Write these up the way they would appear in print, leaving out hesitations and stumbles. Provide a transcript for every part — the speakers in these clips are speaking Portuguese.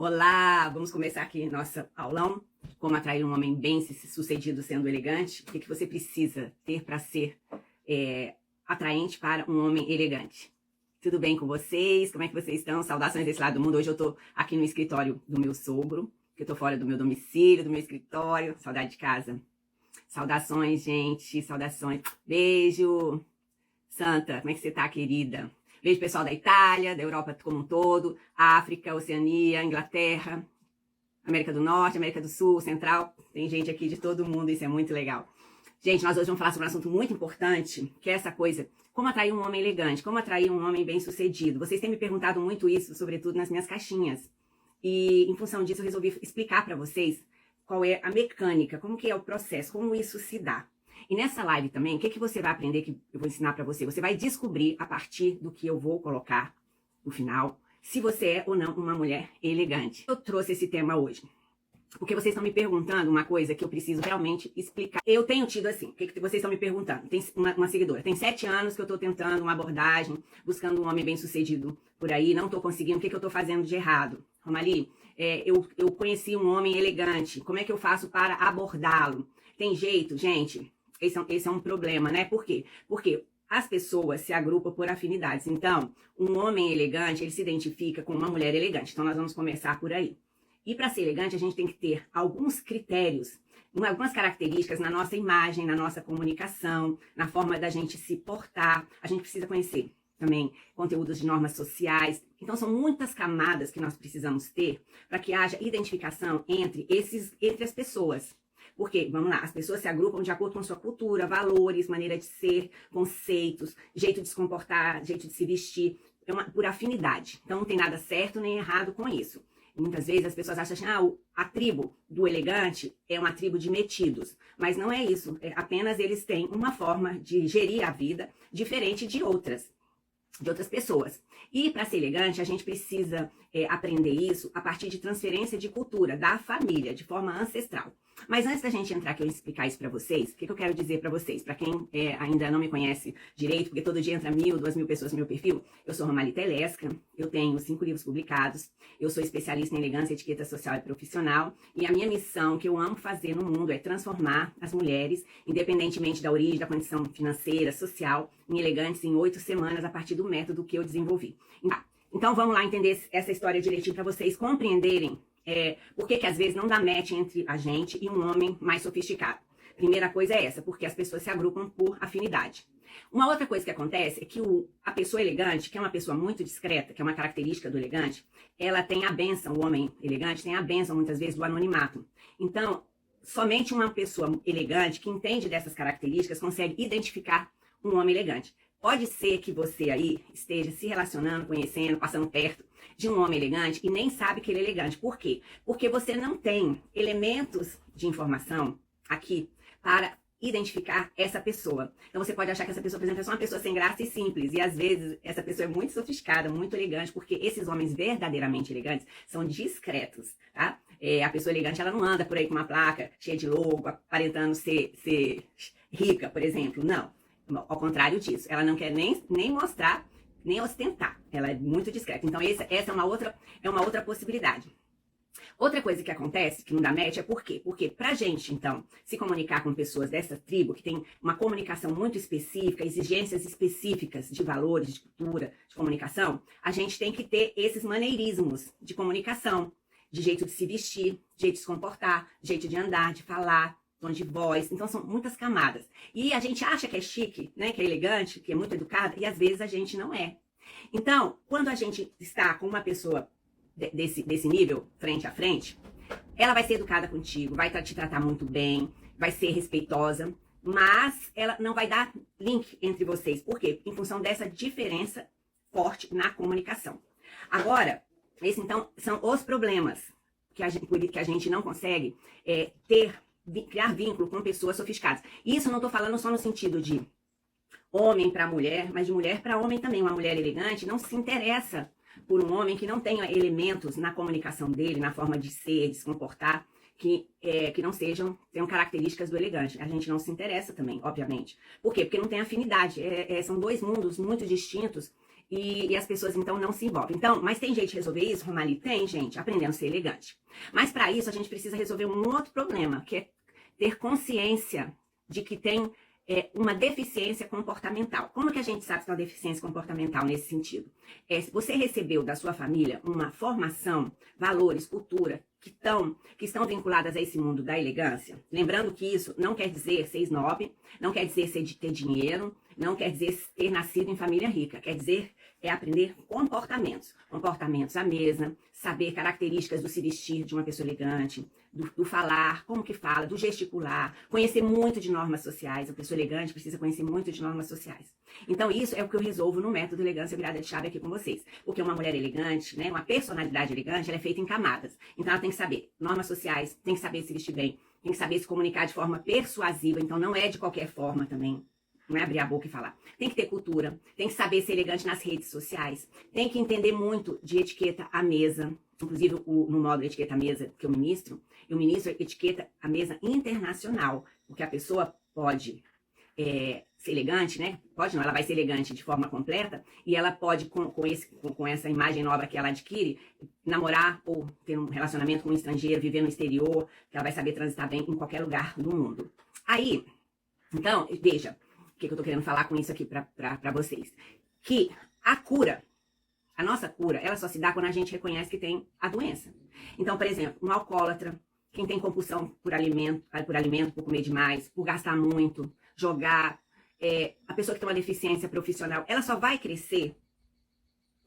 Olá, vamos começar aqui nossa aulão. Como atrair um homem bem-sucedido sendo elegante. O que você precisa ter para ser atraente para um homem elegante? Tudo bem com vocês? Como é que vocês estão? Saudações desse lado do mundo. Hoje eu tô aqui no escritório do meu sogro, que eu tô fora do meu domicílio, do meu escritório. Saudade de casa. Saudações, gente. Saudações. Beijo. Santa, como é que você tá, querida? Beijo pessoal da Itália, da Europa como um todo, África, Oceania, Inglaterra, América do Norte, América do Sul, Central. Tem gente aqui de todo mundo, isso é muito legal. Gente, nós hoje vamos falar sobre um assunto muito importante, que é essa coisa, como atrair um homem elegante, como atrair um homem bem-sucedido. Vocês têm me perguntado muito isso, sobretudo nas minhas caixinhas. E em função disso eu resolvi explicar para vocês qual é a mecânica, como que é o processo, como isso se dá. E nessa live também, o que você vai aprender que eu vou ensinar para você? Você vai descobrir a partir do que eu vou colocar no final, se você é ou não uma mulher elegante. Eu trouxe esse tema hoje porque vocês estão me perguntando uma coisa que eu preciso realmente explicar. Eu tenho tido assim, o que vocês estão me perguntando? Tem uma seguidora, tem 7 anos que eu tô tentando uma abordagem, buscando um homem bem-sucedido por aí, não tô conseguindo, o que eu tô fazendo de errado? Romali, eu conheci um homem elegante, como é que eu faço para abordá-lo? Tem jeito, gente? Esse é um problema, né? Por quê? Porque as pessoas se agrupam por afinidades. Então, um homem elegante, ele se identifica com uma mulher elegante. Então, nós vamos começar por aí. E para ser elegante, a gente tem que ter alguns critérios, algumas características na nossa imagem, na nossa comunicação, na forma da gente se portar. A gente precisa conhecer também conteúdos de normas sociais. Então, são muitas camadas que nós precisamos ter para que haja identificação entre as pessoas. Porque, vamos lá, as pessoas se agrupam de acordo com sua cultura, valores, maneira de ser, conceitos, jeito de se comportar, jeito de se vestir, por afinidade. Então, não tem nada certo nem errado com isso. E muitas vezes as pessoas acham assim, a tribo do elegante é uma tribo de metidos. Mas não é isso, apenas eles têm uma forma de gerir a vida diferente de outras pessoas. E para ser elegante, a gente precisa aprender isso a partir de transferência de cultura, da família, de forma ancestral. Mas antes da gente entrar aqui e explicar isso para vocês, o que eu quero dizer para vocês? Para quem ainda não me conhece direito, porque todo dia entra 1.000, 2.000 pessoas no meu perfil, eu sou Romali Telesca, eu tenho 5 livros publicados, eu sou especialista em elegância, etiqueta social e profissional, e a minha missão, que eu amo fazer no mundo, é transformar as mulheres, independentemente da origem, da condição financeira, social, em elegantes em 8 semanas, a partir do método que eu desenvolvi. Então vamos lá entender essa história direitinho para vocês compreenderem por que às vezes não dá match entre a gente e um homem mais sofisticado. Primeira coisa é essa, porque as pessoas se agrupam por afinidade. Uma outra coisa que acontece é que a pessoa elegante, que é uma pessoa muito discreta, que é uma característica do elegante, ela tem a bênção, o homem elegante tem a bênção muitas vezes do anonimato. Então, somente uma pessoa elegante que entende dessas características consegue identificar um homem elegante. Pode ser que você aí esteja se relacionando, conhecendo, passando perto de um homem elegante e nem sabe que ele é elegante. Por quê? Porque você não tem elementos de informação aqui para identificar essa pessoa. Então você pode achar que essa pessoa, por exemplo, é só uma pessoa sem graça e simples. E às vezes essa pessoa é muito sofisticada, muito elegante, porque esses homens verdadeiramente elegantes são discretos, tá? A pessoa elegante, ela não anda por aí com uma placa cheia de logo, aparentando ser rica, por exemplo. Não. Ao contrário disso, ela não quer nem mostrar, nem ostentar. Ela é muito discreta. Então, essa é uma outra possibilidade. Outra coisa que acontece, que não dá match, é por quê? Porque pra gente, então, se comunicar com pessoas dessa tribo, que tem uma comunicação muito específica, exigências específicas de valores, de cultura, de comunicação, a gente tem que ter esses maneirismos de comunicação, de jeito de se vestir, de jeito de se comportar, de jeito de andar, de falar, tom de voz. Então são muitas camadas. E a gente acha que é chique, né, que é elegante, que é muito educada, e às vezes a gente não é. Então, quando a gente está com uma pessoa desse nível, frente a frente, ela vai ser educada contigo, vai te tratar muito bem, vai ser respeitosa, mas ela não vai dar link entre vocês. Por quê? Em função dessa diferença forte na comunicação. Agora, esses então são os problemas que a gente não consegue criar vínculo com pessoas sofisticadas. Isso eu não estou falando só no sentido de homem para mulher, mas de mulher para homem também. Uma mulher elegante não se interessa por um homem que não tenha elementos na comunicação dele, na forma de ser, de se comportar, que não tenham características do elegante. A gente não se interessa também, obviamente. Por quê? Porque não tem afinidade. São 2 mundos muito distintos e as pessoas então não se envolvem. Então, mas tem jeito de resolver isso, Romali? Tem, gente, aprendendo a ser elegante. Mas para isso a gente precisa resolver um outro problema, que é ter consciência de que tem uma deficiência comportamental. Como que a gente sabe que tem uma deficiência comportamental nesse sentido? Você recebeu da sua família uma formação, valores, cultura, que estão vinculadas a esse mundo da elegância. Lembrando que isso não quer dizer ser snob, não quer dizer ter dinheiro, não quer dizer ter nascido em família rica. Quer dizer aprender comportamentos. Comportamentos à mesa, saber características do se vestir de uma pessoa elegante, do falar, como que fala, do gesticular, conhecer muito de normas sociais. A pessoa elegante precisa conhecer muito de normas sociais. Então, isso é o que eu resolvo no método Elegância Virada de Chave aqui com vocês. Porque uma mulher elegante, né, uma personalidade elegante, ela é feita em camadas. Então, ela tem que saber normas sociais, tem que saber se vestir bem, tem que saber se comunicar de forma persuasiva. Então, não é de qualquer forma também. Não é abrir a boca e falar. Tem que ter cultura, tem que saber ser elegante nas redes sociais, tem que entender muito de etiqueta à mesa. Inclusive, no módulo Etiqueta à Mesa que eu ministro etiqueta à mesa internacional, porque a pessoa pode ser elegante, né? Pode não, ela vai ser elegante de forma completa e ela pode, com essa imagem nova que ela adquire, namorar ou ter um relacionamento com um estrangeiro, viver no exterior, que ela vai saber transitar bem em qualquer lugar do mundo. Aí, então, veja, o que eu tô querendo falar com isso aqui para vocês? Que a cura, a nossa cura, ela só se dá quando a gente reconhece que tem a doença. Então, por exemplo, um alcoólatra, quem tem compulsão por alimento, por comer demais, por gastar muito, jogar, a pessoa que tem uma deficiência profissional, ela só vai crescer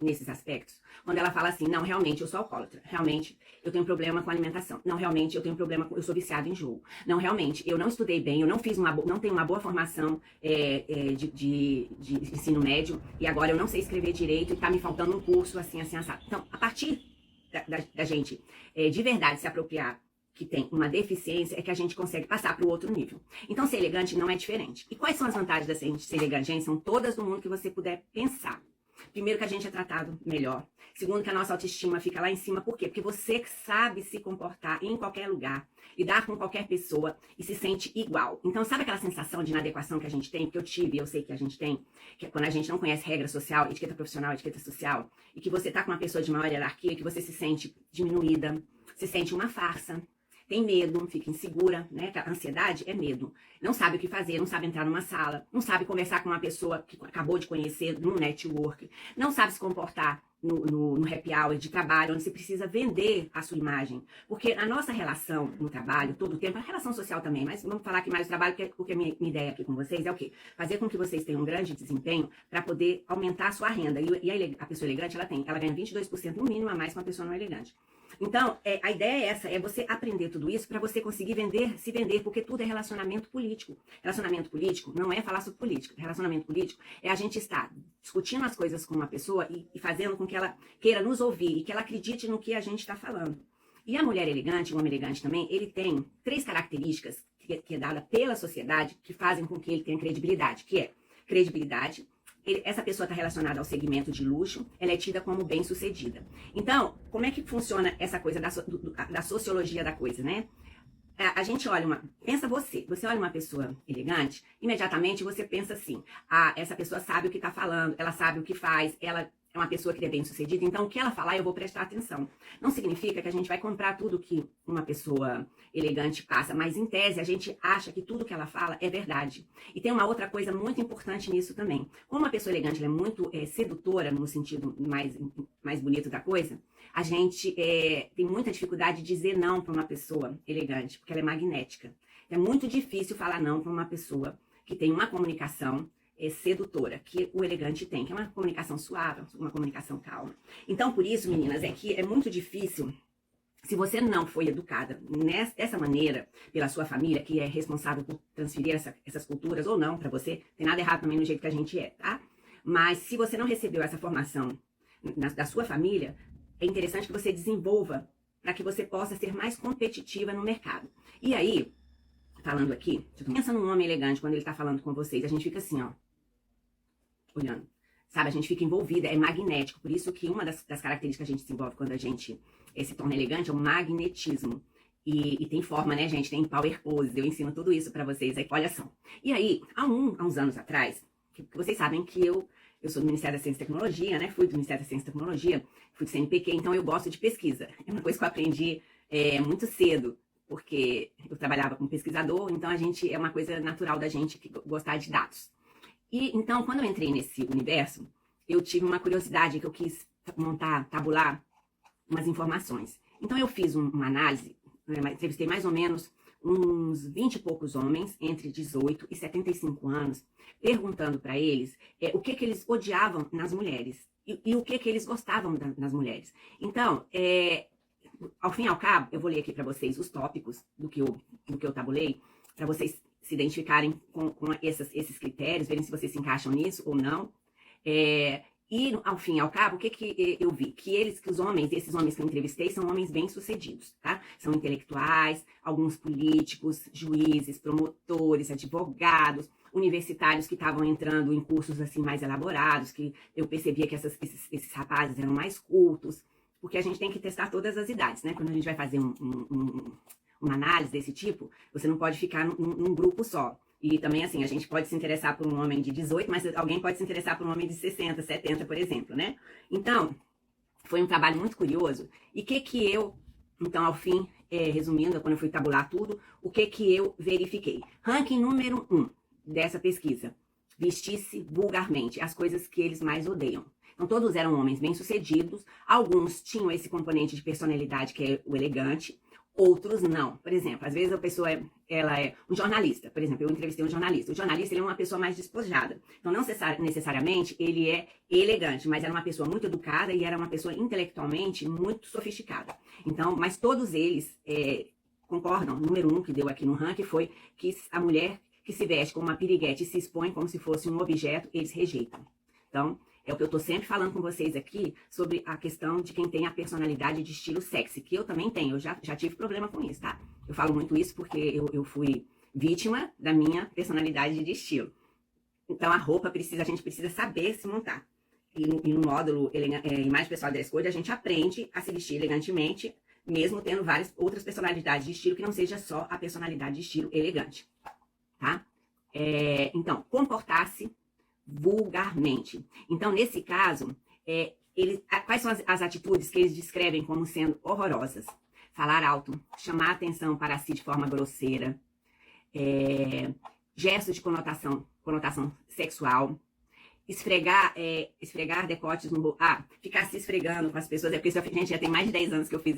nesses aspectos quando ela fala assim, não, realmente eu sou alcoólatra, realmente eu tenho problema com alimentação, não, realmente eu tenho problema, eu sou viciado em jogo, não, realmente eu não estudei bem, eu não tenho uma boa formação de ensino médio e agora eu não sei escrever direito e tá me faltando um curso assim, assado. Então, a partir da gente de verdade se apropriar que tem uma deficiência, é que a gente consegue passar para o outro nível. Então, ser elegante não é diferente. E quais são as vantagens da gente ser elegante, gente? São todas do mundo que você puder pensar. Primeiro, que a gente é tratado melhor. Segundo, que a nossa autoestima fica lá em cima. Por quê? Porque você sabe se comportar em qualquer lugar, lidar com qualquer pessoa e se sente igual. Então, sabe aquela sensação de inadequação que a gente tem? Que eu tive, eu sei que a gente tem, que é quando a gente não conhece regra social, etiqueta profissional, etiqueta social, e que você tá com uma pessoa de maior hierarquia, que você se sente diminuída, se sente uma farsa. Tem medo, fica insegura, né? A ansiedade é medo. Não sabe o que fazer, não sabe entrar numa sala, não sabe conversar com uma pessoa que acabou de conhecer num network, não sabe se comportar no happy hour de trabalho, onde você precisa vender a sua imagem. Porque a nossa relação no trabalho, todo o tempo, a relação social também, mas vamos falar aqui mais do trabalho, porque a minha ideia aqui com vocês é o quê? Fazer com que vocês tenham um grande desempenho para poder aumentar a sua renda. E a pessoa elegante, ela ganha 22% no mínimo a mais que uma pessoa não elegante. Então, a ideia é essa, é você aprender tudo isso para você conseguir se vender, porque tudo é relacionamento político. Relacionamento político não é falar sobre política. Relacionamento político é a gente estar discutindo as coisas com uma pessoa e fazendo com que ela queira nos ouvir e que ela acredite no que a gente está falando. E a mulher elegante, o homem elegante também, ele tem 3 características que é dada pela sociedade que fazem com que ele tenha credibilidade, que é credibilidade. Essa pessoa está relacionada ao segmento de luxo, ela é tida como bem-sucedida. Então, como é que funciona essa coisa da sociologia da coisa, né? A gente olha pensa você olha uma pessoa elegante, imediatamente você pensa assim, essa pessoa sabe o que está falando, ela sabe o que faz, ela é uma pessoa que é bem-sucedida, então o que ela falar eu vou prestar atenção. Não significa que a gente vai comprar tudo que uma pessoa elegante passa, mas em tese a gente acha que tudo que ela fala é verdade. E tem uma outra coisa muito importante nisso também. Como uma pessoa elegante ela é muito sedutora, no sentido mais bonito da coisa, a gente tem muita dificuldade de dizer não para uma pessoa elegante, porque ela é magnética. É muito difícil falar não para uma pessoa que tem uma comunicação sedutora, que o elegante tem, que é uma comunicação suave, uma comunicação calma. Então, por isso, meninas, que é muito difícil, se você não foi educada dessa maneira pela sua família, que é responsável por transferir essas culturas, ou não, para você, tem nada errado também no jeito que a gente é, tá? Mas se você não recebeu essa formação da sua família, é interessante que você desenvolva para que você possa ser mais competitiva no mercado. E aí, falando aqui, pensa num homem elegante quando ele tá falando com vocês, a gente fica assim, ó, olhando, sabe? A gente fica envolvida, é magnético, por isso que uma das características que a gente desenvolve quando a gente se torna elegante é o magnetismo. E tem forma, né, gente? Tem power pose, eu ensino tudo isso pra vocês aí, olha só. E aí, há uns anos atrás, que vocês sabem que eu eu sou do Ministério da Ciência e Tecnologia, né? Fui do Ministério da Ciência e Tecnologia, fui do CNPq, então eu gosto de pesquisa. É uma coisa que eu aprendi muito cedo, porque eu trabalhava como pesquisador, então é uma coisa natural da gente gostar de dados. E então, quando eu entrei nesse universo, eu tive uma curiosidade que eu quis tabular umas informações. Então eu fiz uma análise, entrevistei mais ou menos uns 20 e poucos homens, entre 18 e 75 anos, perguntando para eles o que eles odiavam nas mulheres e o que eles gostavam nas mulheres. Então, ao fim e ao cabo, eu vou ler aqui para vocês os tópicos do que eu tabulei, para vocês se identificarem com esses critérios, verem se vocês se encaixam nisso ou não. E, ao fim e ao cabo, o que eu vi? Que esses homens que eu entrevistei, são homens bem-sucedidos, tá? São intelectuais, alguns políticos, juízes, promotores, advogados, universitários que estavam entrando em cursos assim mais elaborados, que eu percebia que esses rapazes eram mais cultos, porque a gente tem que testar todas as idades, né? Quando a gente vai fazer uma análise desse tipo, você não pode ficar num grupo só. E também, assim, a gente pode se interessar por um homem de 18, mas alguém pode se interessar por um homem de 60, 70, por exemplo, né? Então, foi um trabalho muito curioso. E então, ao fim, resumindo, quando eu fui tabular tudo, o que eu verifiquei? Ranking número 1 dessa pesquisa: vestir-se vulgarmente, as coisas que eles mais odeiam. Então, todos eram homens bem-sucedidos, alguns tinham esse componente de personalidade que é o elegante, outros não. Por exemplo, às vezes a pessoa ela é um jornalista. Por exemplo, eu entrevistei um jornalista. O jornalista ele é uma pessoa mais despojada. Então, não necessariamente ele é elegante, mas era uma pessoa muito educada e era uma pessoa intelectualmente muito sofisticada. Então, mas todos eles concordam. Número 1 que deu aqui no ranking foi que a mulher que se veste como uma piriguete e se expõe como se fosse um objeto, eles rejeitam. Então, é o que eu tô sempre falando com vocês aqui sobre a questão de quem tem a personalidade de estilo sexy, que eu também tenho, eu já tive problema com isso, tá? Eu falo muito isso porque eu fui vítima da minha personalidade de estilo. Então a roupa a gente precisa saber se montar. E no módulo Imagem Pessoal Dress Code, a gente aprende a se vestir elegantemente, mesmo tendo várias outras personalidades de estilo, que não seja só a personalidade de estilo elegante, tá? Então, comportar-se vulgarmente. Então, nesse caso, quais são as atitudes que eles descrevem como sendo horrorosas? Falar alto, chamar atenção para si de forma grosseira, gestos de conotação sexual, esfregar decotes no rosto, ficar se esfregando com as pessoas, porque gente, já tem mais de 10 anos que eu fiz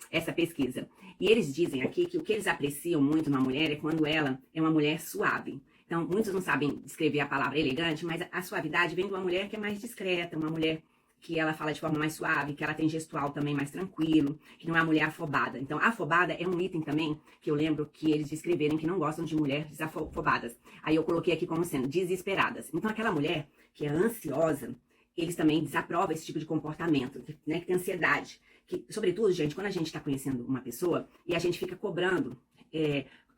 essa pesquisa. E eles dizem aqui que o que eles apreciam muito na mulher é quando ela é uma mulher suave. Então, muitos não sabem descrever a palavra elegante, mas a suavidade vem de uma mulher que é mais discreta, uma mulher que ela fala de forma mais suave, que ela tem gestual também mais tranquilo, que não é uma mulher afobada. Então, afobada é um item também que eu lembro que eles descreverem que não gostam de mulheres afobadas. Aí eu coloquei aqui como sendo desesperadas. Então, aquela mulher que é ansiosa, eles também desaprovam esse tipo de comportamento, né, que tem ansiedade. Que, sobretudo, gente, quando a gente está conhecendo uma pessoa e a gente fica cobrando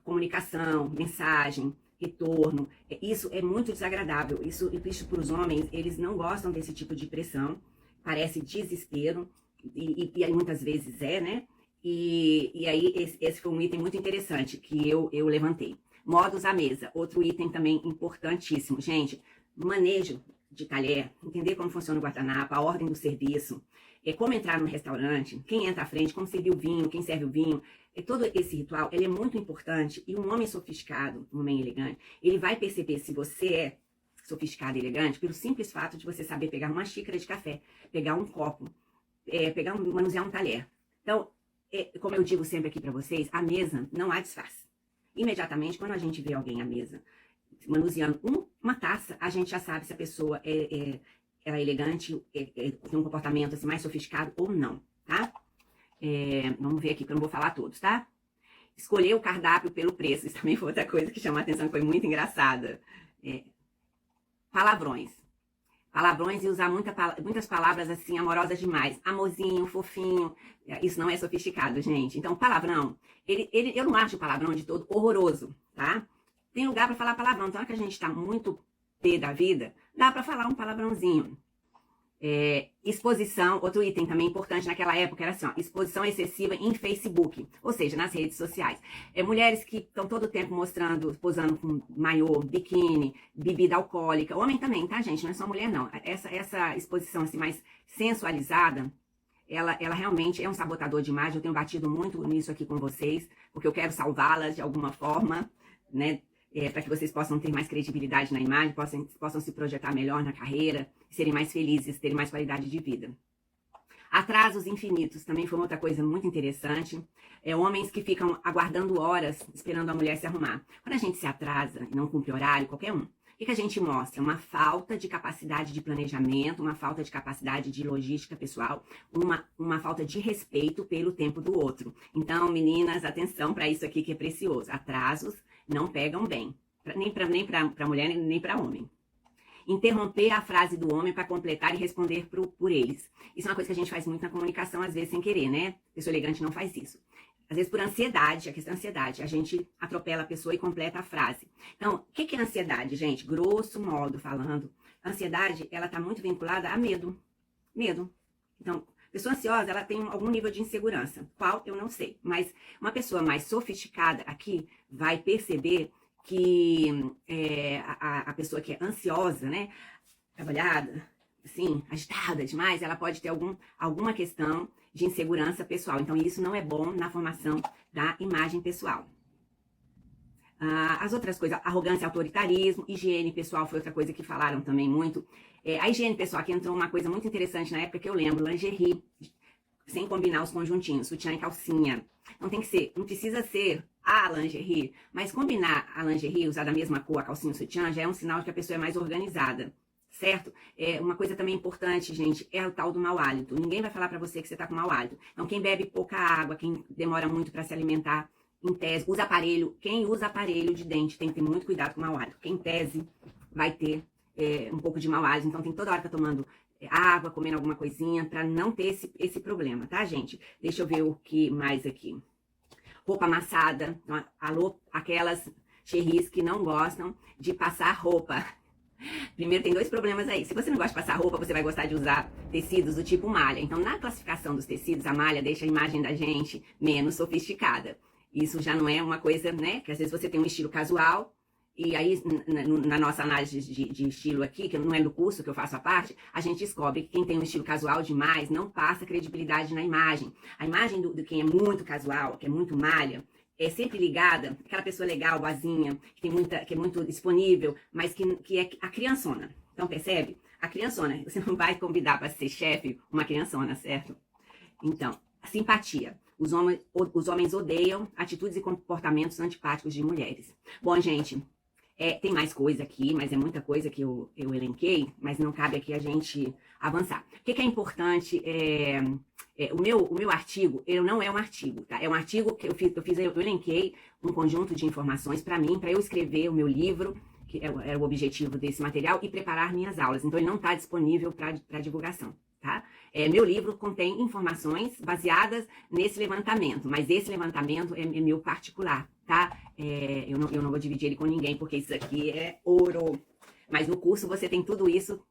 comunicação, mensagem, retorno, isso é muito desagradável. Isso para os homens, eles não gostam desse tipo de pressão, parece desespero, e muitas vezes né? E aí esse foi um item muito interessante que eu levantei. Modos à mesa, outro item também importantíssimo. Gente, manejo de talher, entender como funciona o guardanapo, a ordem do serviço, como entrar no restaurante, quem entra à frente, como servir o vinho, quem serve o vinho. Todo esse ritual, ele é muito importante, e um homem sofisticado, um homem elegante, ele vai perceber se você é sofisticado e elegante pelo simples fato de você saber pegar uma xícara de café, pegar um copo, manusear um talher. Então, como eu digo sempre aqui para vocês, a mesa não há disfarce. Imediatamente, quando a gente vê alguém à mesa manuseando uma taça, a gente já sabe se a pessoa ela é elegante, tem um comportamento assim, mais sofisticado ou não, tá? Vamos ver aqui, que eu não vou falar todos, tá? Escolher o cardápio pelo preço, isso também foi outra coisa que chamou a atenção, que foi muito engraçada. Palavrões e usar muitas palavras assim, amorosas demais. Amorzinho, fofinho, isso não é sofisticado, gente. Então, palavrão, eu não acho o palavrão de todo horroroso, tá? Tem lugar para falar palavrão, então é que a gente tá muito pé da vida, dá para falar um palavrãozinho. Exposição, outro item também importante naquela época era assim, ó, exposição excessiva em Facebook, ou seja, nas redes sociais. Mulheres que estão todo o tempo mostrando, posando com maiô, biquíni, bebida alcoólica, homem também, tá, gente? Não é só mulher, não. Essa exposição assim mais sensualizada, ela realmente é um sabotador de imagem. Eu tenho batido muito nisso aqui com vocês, porque eu quero salvá-las de alguma forma, né? Para que vocês possam ter mais credibilidade na imagem, possam se projetar melhor na carreira, serem mais felizes, terem mais qualidade de vida. Atrasos infinitos também foi outra coisa muito interessante. Homens que ficam aguardando horas, esperando a mulher se arrumar. Quando a gente se atrasa e não cumpre horário, qualquer um, o que a gente mostra? Uma falta de capacidade de planejamento, uma falta de capacidade de logística pessoal, uma falta de respeito pelo tempo do outro. Então, meninas, atenção para isso aqui que é precioso. Atrasos não pegam bem, nem para mulher, nem para homem. Interromper a frase do homem para completar e responder por eles. Isso é uma coisa que a gente faz muito na comunicação, às vezes sem querer, né? Pessoa elegante não faz isso. Às vezes por ansiedade, a questão é ansiedade, a gente atropela a pessoa e completa a frase. Então, o que é ansiedade, gente? Grosso modo falando, a ansiedade, ela está muito vinculada a medo. Medo. Então, pessoa ansiosa, ela tem algum nível de insegurança. Qual, eu não sei. Mas uma pessoa mais sofisticada aqui vai perceber que a pessoa que é ansiosa, né, trabalhada, assim, agitada demais, ela pode ter alguma questão de insegurança pessoal. Então, isso não é bom na formação da imagem pessoal. As outras coisas, arrogância, autoritarismo, higiene pessoal foi outra coisa que falaram também muito. A higiene pessoal, aqui entrou uma coisa muito interessante na época que eu lembro, lingerie, sem combinar os conjuntinhos, sutiã e calcinha. Não tem que ser, não precisa ser a lingerie, mas combinar a lingerie, usar da mesma cor, a calcinha e o sutiã, já é um sinal de que a pessoa é mais organizada, certo? Uma coisa também importante, gente, é o tal do mau hálito. Ninguém vai falar pra você que você tá com mau hálito. Então, quem bebe pouca água, quem demora muito pra se alimentar, em tese, usa aparelho. Quem usa aparelho de dente tem que ter muito cuidado com o mau hálito. Quem em tese vai ter um pouco de mau hálito, então tem toda hora tá tomando água, comendo alguma coisinha, pra não ter esse problema, tá, gente? Deixa eu ver o que mais aqui. Roupa amassada. Então, alô, aquelas cherries que não gostam de passar roupa. Primeiro, tem dois problemas aí. Se você não gosta de passar roupa, você vai gostar de usar tecidos do tipo malha. Então, na classificação dos tecidos, a malha deixa a imagem da gente menos sofisticada. Isso já não é uma coisa, né? Que às vezes você tem um estilo casual, e aí, na nossa análise de estilo aqui, que não é do curso que eu faço a parte, a gente descobre que quem tem um estilo casual demais não passa credibilidade na imagem. A imagem de quem é muito casual, que é muito malha, é sempre ligada àquela pessoa legal, boazinha, que é muito disponível, mas que é a criançona. Então, percebe? A criançona, você não vai convidar para ser chefe uma criançona, certo? Então, a simpatia. Os homens odeiam atitudes e comportamentos antipáticos de mulheres. Bom, gente, tem mais coisa aqui, mas é muita coisa que eu elenquei, mas não cabe aqui a gente avançar. O que é importante? O meu artigo, ele não é um artigo, tá? É um artigo que eu elenquei um conjunto de informações para mim, para eu escrever o meu livro, que era o objetivo desse material, e preparar minhas aulas. Então, ele não está disponível para divulgação, tá? Meu livro contém informações baseadas nesse levantamento, mas esse levantamento é meu particular, tá? Eu não vou dividir ele com ninguém, porque isso aqui é ouro. Mas no curso você tem tudo isso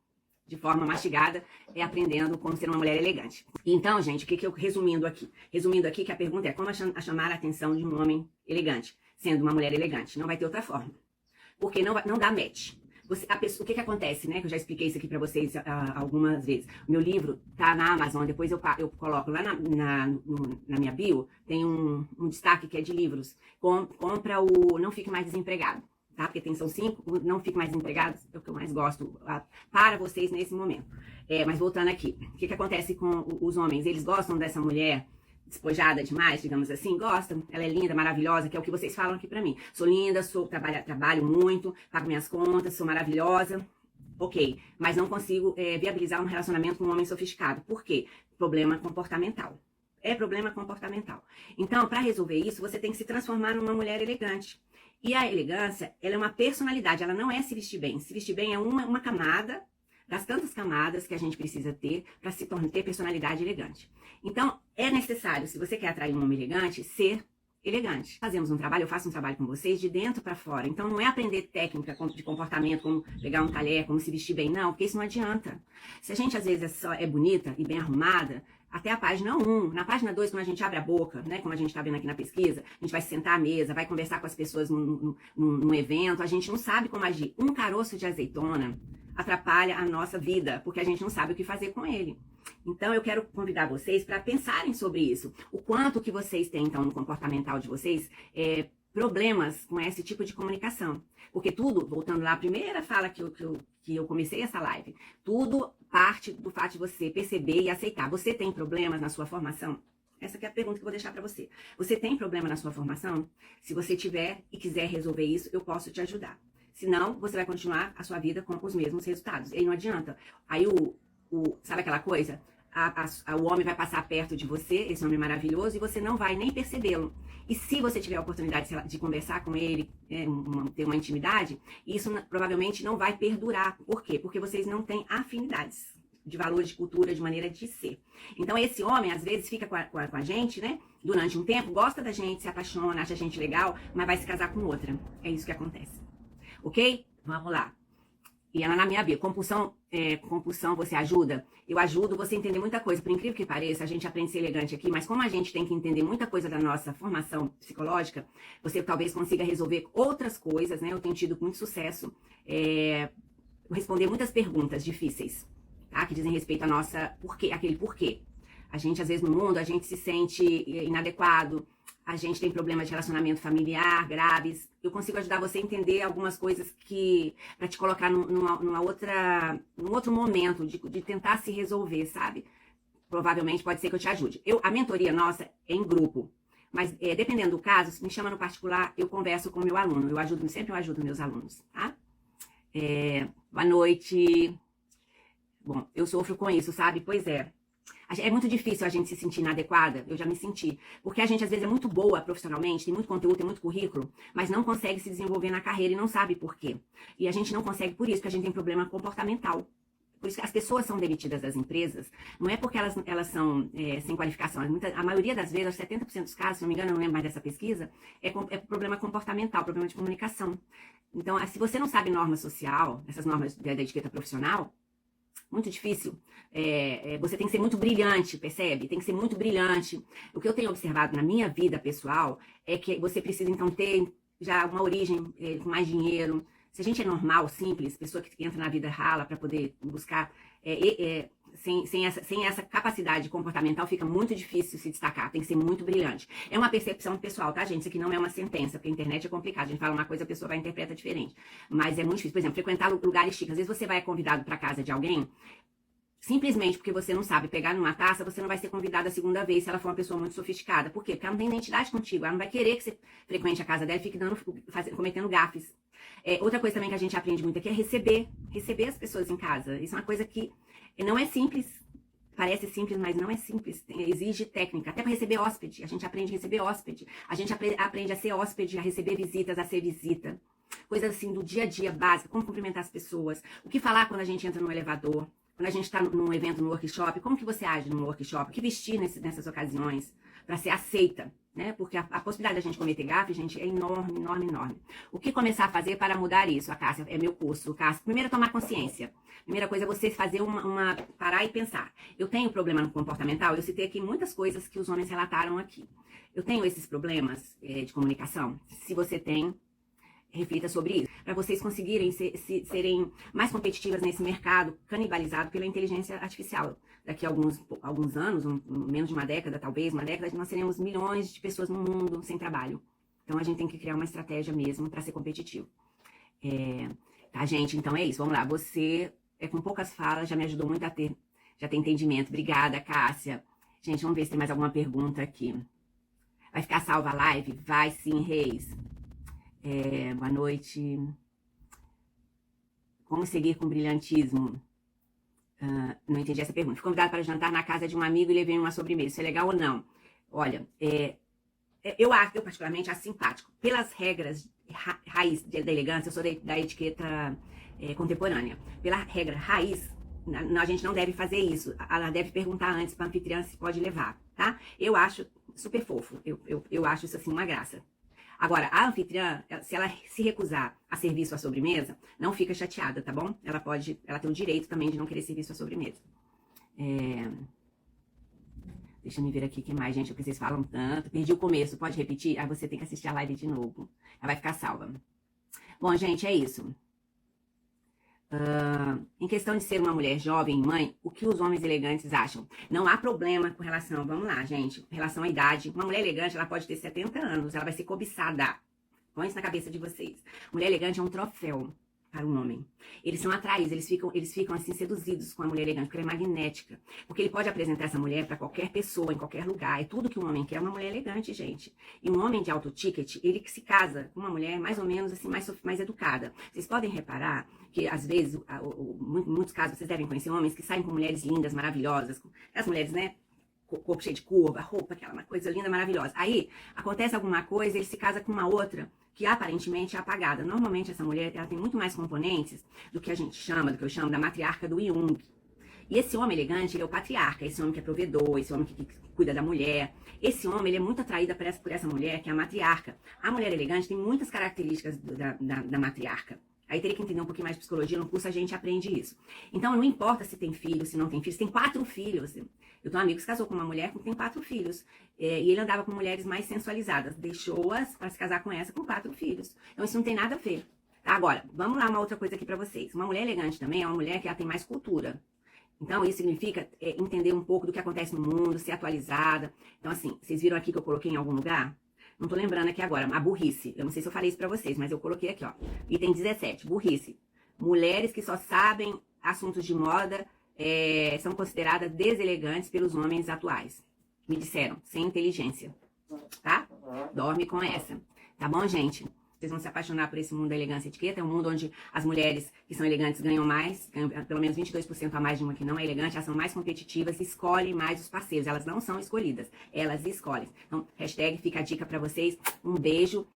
de forma mastigada, aprendendo como ser uma mulher elegante. Então, gente, o que eu resumindo aqui? Resumindo aqui que a pergunta é como chamar a atenção de um homem elegante, sendo uma mulher elegante. Não vai ter outra forma. Porque não dá match. O que acontece, né? Que eu já expliquei isso aqui pra vocês algumas vezes. O meu livro tá na Amazon, depois eu coloco lá na minha bio, tem um destaque que é de livros. Compra o Não Fique Mais Desempregado, tá? Porque são 5, Não Fique Mais Desempregado, é o que eu mais gosto para vocês nesse momento. Mas voltando aqui, o que acontece com os homens? Eles gostam dessa mulher despojada demais, digamos assim, gostam, ela é linda, maravilhosa, que é o que vocês falam aqui pra mim. Sou linda, trabalho muito, pago minhas contas, sou maravilhosa, ok, mas não consigo viabilizar um relacionamento com um homem sofisticado. Por quê? Problema comportamental. É problema comportamental. Então, para resolver isso, você tem que se transformar numa mulher elegante. E a elegância, ela é uma personalidade, ela não é se vestir bem. Se vestir bem é uma camada das tantas camadas que a gente precisa ter para ter personalidade elegante. Então, é necessário, se você quer atrair um homem elegante, ser elegante. Fazemos um trabalho, eu faço um trabalho com vocês de dentro para fora. Então não é aprender técnica de comportamento, como pegar um talher, como se vestir bem, não, porque isso não adianta. Se a gente às vezes é bonita e bem arrumada, até a página 1, na página 2, quando a gente abre a boca, né, como a gente está vendo aqui na pesquisa, a gente vai se sentar à mesa, vai conversar com as pessoas num evento, a gente não sabe como agir. Um caroço de azeitona atrapalha a nossa vida, porque a gente não sabe o que fazer com ele. Então, eu quero convidar vocês para pensarem sobre isso. O quanto que vocês têm, então, no comportamental de vocês, problemas com esse tipo de comunicação. Porque tudo, voltando lá à primeira fala que eu comecei essa live, tudo parte do fato de você perceber e aceitar. Você tem problemas na sua formação? Essa que é a pergunta que eu vou deixar para você. Você tem problema na sua formação? Se você tiver e quiser resolver isso, eu posso te ajudar. Senão, você vai continuar a sua vida com os mesmos resultados. E aí não adianta. Aí sabe aquela coisa? O homem vai passar perto de você, esse homem maravilhoso, e você não vai nem percebê-lo. E se você tiver a oportunidade de conversar com ele, ter uma intimidade, isso provavelmente não vai perdurar. Por quê? Porque vocês não têm afinidades de valor, de cultura, de maneira de ser. Então esse homem, às vezes, fica com a gente, né? Durante um tempo, gosta da gente, se apaixona, acha a gente legal, mas vai se casar com outra. É isso que acontece. Ok? Vamos lá. E ela na minha vida, compulsão, você ajuda? Eu ajudo você a entender muita coisa. Por incrível que pareça, a gente aprende a ser elegante aqui, mas como a gente tem que entender muita coisa da nossa formação psicológica, você talvez consiga resolver outras coisas, né? Eu tenho tido muito sucesso responder muitas perguntas difíceis, tá? Que dizem respeito à nossa aquele porquê. A gente, às vezes, no mundo, a gente se sente inadequado, a gente tem problemas de relacionamento familiar graves. Eu consigo ajudar você a entender algumas coisas para te colocar num outro momento de tentar se resolver, sabe? Provavelmente pode ser que eu te ajude. A mentoria nossa é em grupo, mas dependendo do caso, me chama no particular, eu converso com o meu aluno. Sempre eu ajudo meus alunos, tá? Boa noite. Bom, eu sofro com isso, sabe? Pois é. É muito difícil a gente se sentir inadequada, eu já me senti. Porque a gente, às vezes, é muito boa profissionalmente, tem muito conteúdo, tem muito currículo, mas não consegue se desenvolver na carreira e não sabe por quê. E a gente não consegue por isso, porque a gente tem problema comportamental. Por isso que as pessoas são demitidas das empresas, não é porque elas são sem qualificação. A maioria das vezes, 70% dos casos, se não me engano, eu não lembro mais dessa pesquisa, é problema comportamental, problema de comunicação. Então, se você não sabe norma social, essas normas da etiqueta profissional, muito difícil. Você tem que ser muito brilhante, percebe? Tem que ser muito brilhante. O que eu tenho observado na minha vida pessoal é que você precisa, então, ter já uma origem com mais dinheiro. Se a gente é normal, simples, pessoa que entra na vida rala para poder buscar, sem essa capacidade comportamental, fica muito difícil se destacar. Tem que ser muito brilhante. É uma percepção pessoal, tá, gente? Isso aqui não é uma sentença, porque a internet é complicado. A gente fala uma coisa, a pessoa vai interpretar diferente. Mas é muito difícil. Por exemplo, frequentar lugares chiques. Às vezes você vai convidado para casa de alguém, simplesmente porque você não sabe pegar numa taça, você não vai ser convidada a segunda vez se ela for uma pessoa muito sofisticada. Por quê? Porque ela não tem identidade contigo. Ela não vai querer que você frequente a casa dela e fique cometendo gafes. Outra coisa também que a gente aprende muito aqui é receber as pessoas em casa. Isso é uma coisa que não é simples. Parece simples, mas não é simples. Exige técnica. Até para receber hóspede. A gente aprende a receber hóspede. A gente aprende a ser hóspede, a receber visitas, a ser visita. Coisas assim do dia a dia básica. Como cumprimentar as pessoas. O que falar quando a gente entra no elevador. Quando a gente está num evento, no workshop. Como que você age no workshop? O que vestir nessas ocasiões para ser aceita? Né? Porque a possibilidade da gente cometer gafe, gente, é enorme, enorme, enorme. O que começar a fazer para mudar isso? A Cássia, é meu curso. Cássia, primeiro, tomar consciência. Primeira coisa é você fazer parar e pensar. Eu tenho problema no comportamental? Eu citei aqui muitas coisas que os homens relataram aqui. Eu tenho esses problemas de comunicação? Se você tem, reflita sobre isso. Para vocês conseguirem serem mais competitivas nesse mercado canibalizado pela inteligência artificial. Daqui a alguns anos, menos de uma década, talvez, nós teremos milhões de pessoas no mundo sem trabalho. Então, a gente tem que criar uma estratégia mesmo para ser competitivo. Tá, gente? Então, é isso. Vamos lá. Você, com poucas falas, já me ajudou muito a ter entendimento. Obrigada, Cássia. Gente, vamos ver se tem mais alguma pergunta aqui. Vai ficar salva a live? Vai sim, Reis. Boa noite. Como seguir com brilhantismo? Não entendi essa pergunta. Fui convidada para jantar na casa de um amigo e levei uma sobremesa. Isso é legal ou não? Olha, eu particularmente acho simpático. Pelas regras raiz da elegância, eu sou da etiqueta contemporânea. Pela regra raiz, a gente não deve fazer isso. Ela deve perguntar antes para a anfitriã se pode levar, tá? Eu acho super fofo. Eu acho isso assim uma graça. Agora, a anfitriã, se ela se recusar a servir sua sobremesa, não fica chateada, tá bom? Ela tem o direito também de não querer servir sua sobremesa. Deixa eu ver aqui o que mais, gente, porque vocês falam tanto. Perdi o começo, pode repetir? Aí você tem que assistir a live de novo. Ela vai ficar salva. Bom, gente, é isso. Em questão de ser uma mulher jovem e mãe, o que os homens elegantes acham? Não há problema com relação, vamos lá, gente, com relação à idade. Uma mulher elegante, ela pode ter 70 anos, ela vai ser cobiçada. Põe isso na cabeça de vocês. Mulher elegante é um troféu para um homem. Eles são atraídos, eles ficam assim seduzidos com a mulher elegante, porque ela é magnética. Porque ele pode apresentar essa mulher para qualquer pessoa, em qualquer lugar. É tudo que um homem quer, uma mulher elegante, gente. E um homem de alto ticket, ele que se casa com uma mulher mais ou menos assim, mais educada. Vocês podem reparar que às vezes, em muitos casos, vocês devem conhecer homens que saem com mulheres lindas, maravilhosas. As mulheres, né? Corpo cheio de curva, roupa, aquela coisa linda, maravilhosa. Aí, acontece alguma coisa, ele se casa com uma outra que aparentemente é apagada. Normalmente, essa mulher, ela tem muito mais componentes do que do que eu chamo da matriarca do Jung. E esse homem elegante, ele é o patriarca, esse homem que é provedor, esse homem que cuida da mulher. Esse homem, ele é muito atraído por essa mulher, que é a matriarca. A mulher elegante tem muitas características da matriarca. Aí teria que entender um pouquinho mais de psicologia, no curso a gente aprende isso. Então, não importa se tem filho, se não tem filho, se tem 4 filhos. Eu tenho um amigo que se casou com uma mulher que tem 4 filhos. E ele andava com mulheres mais sensualizadas. Deixou-as para se casar com essa com 4 filhos. Então, isso não tem nada a ver. Tá? Agora, vamos lá, uma outra coisa aqui para vocês. Uma mulher elegante também é uma mulher que ela tem mais cultura. Então, isso significa entender um pouco do que acontece no mundo, ser atualizada. Então, assim, vocês viram aqui que eu coloquei em algum lugar? Não tô lembrando aqui agora, a burrice. Eu não sei se eu falei isso pra vocês, mas eu coloquei aqui, ó. Item 17, burrice. Mulheres que só sabem assuntos de moda são consideradas deselegantes pelos homens atuais. Me disseram, sem inteligência. Tá? Dorme com essa. Tá bom, gente? Vocês vão se apaixonar por esse mundo da elegância e etiqueta. É um mundo onde as mulheres que são elegantes ganham mais, ganham pelo menos 22% a mais de uma que não é elegante. Elas são mais competitivas e escolhem mais os parceiros. Elas não são escolhidas, elas escolhem. Então, hashtag fica a dica pra vocês. Um beijo.